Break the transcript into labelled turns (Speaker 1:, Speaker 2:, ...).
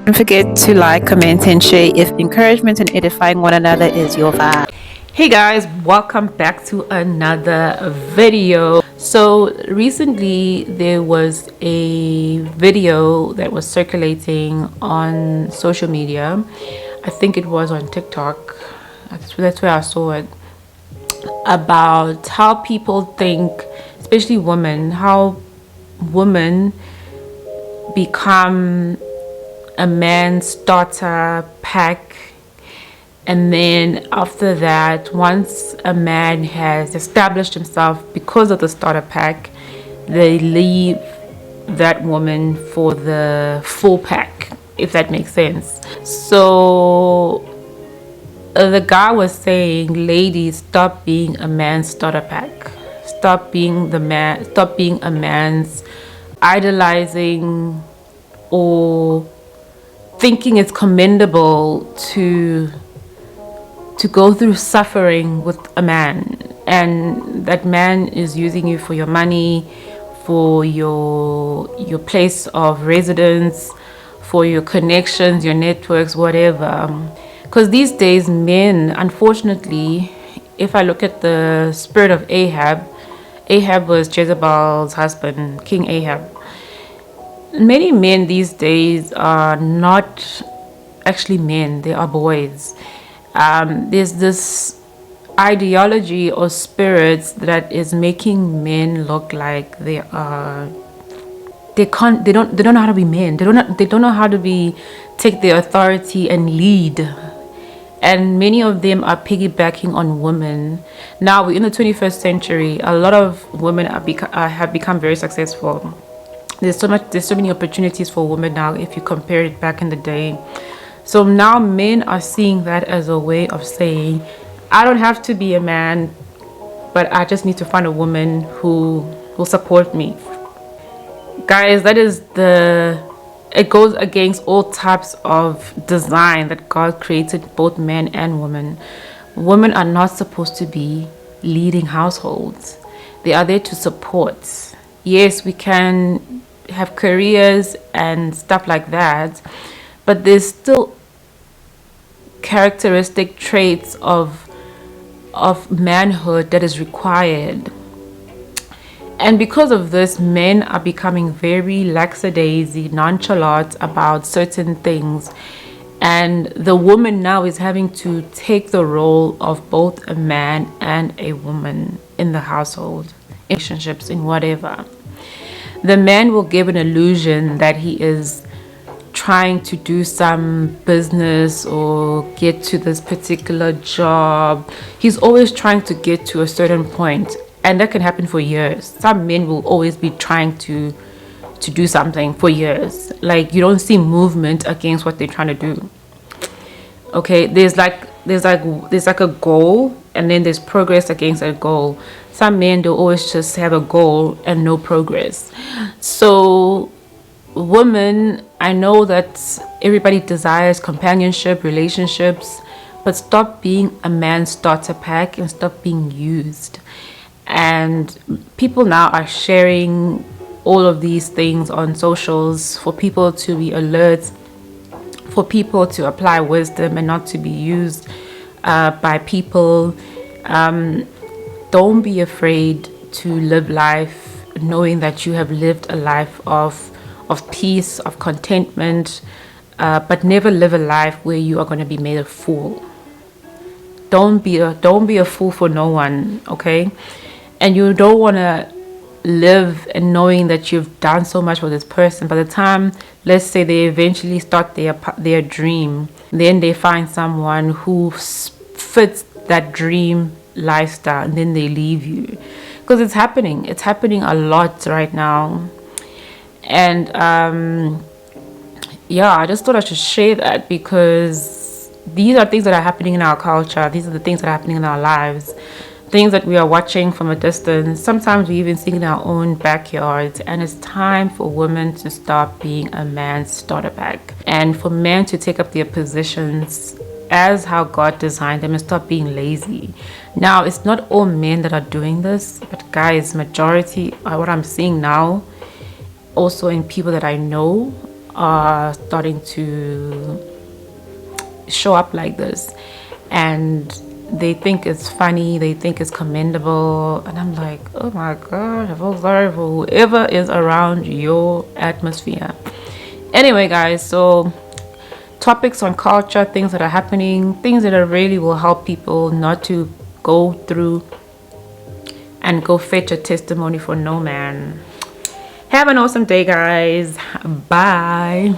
Speaker 1: Don't forget to like, comment, and share if encouragement and edifying one another is your vibe.
Speaker 2: Hey guys, welcome back to another video. So recently there was a video that was circulating on social media. I think it was on TikTok. That's where I saw it, about how people think, especially women, how women become a man's starter pack, and then after that, once a man has established himself because of the starter pack, they leave that woman for the full pack, if that makes sense. So the guy was saying, ladies, stop being a man's starter pack, stop being a man's idolizing or thinking it's commendable to go through suffering with a man, and that man is using you for your money, for your place of residence, for your connections, your networks, whatever. Because these days men, unfortunately, if I look at the spirit of Ahab was Jezebel's husband, King Ahab. Many men these days are not actually men, they are boys. There's this ideology or spirits that is making men look like they don't know how to be men. They don't know how to take their authority and lead. And many of them are piggybacking on women. Now we're in the 21st century. A lot of women have become very successful. There's so many opportunities for women now if you compare it back in the day. So now men are seeing that as a way of saying, I don't have to be a man, but I just need to find a woman who will support me. Guys, it goes against all types of design that God created, both men and women. Women are not supposed to be leading households. They are there to support. Yes, we can have careers and stuff like that, but there's still characteristic traits of manhood that is required. And because of this, men are becoming very lackadaisy, nonchalant about certain things, and the woman now is having to take the role of both a man and a woman in the household, relationships, in whatever. The man will give an illusion that he is trying to do some business or get to this particular job. He's always trying to get to a certain point, and that can happen for years. Some men will always be trying to do something for years. Like, you don't see movement against what they're trying to do. Okay, there's like a goal, and then there's progress against a goal. Some men, they'll always just have a goal and no progress. So women, I know that everybody desires companionship, relationships, but stop being a man's starter pack and stop being used. And people now are sharing all of these things on socials for people to be alert, for people to apply wisdom and not to be used by people. Don't be afraid to live life knowing that you have lived a life of peace, of contentment, but never live a life where you are going to be made a fool. Don't be a fool for no one, okay? And you don't want to live and knowing that you've done so much for this person. By the time, let's say, they eventually start their dream, then they find someone who fits that dream lifestyle, and then they leave you. Because it's happening a lot right now. And I just thought I should share that, because these are things that are happening in our culture. These are the things that are happening in our lives, things that we are watching from a distance. Sometimes we even see in our own backyards. And it's time for women to stop being a man's starter pack, and for men to take up their positions as how God designed them and stop being lazy. Now, it's not all men that are doing this, but guys, majority, what I'm seeing now, also in people that I know are starting to show up like this, and they think it's funny, they think it's commendable, and I'm like, oh my god, I feel sorry for whoever is around your atmosphere. Anyway, guys, so topics on culture, things that are happening, things that are really will help people not to go through and go fetch a testimony for no man. Have an awesome day, guys. Bye.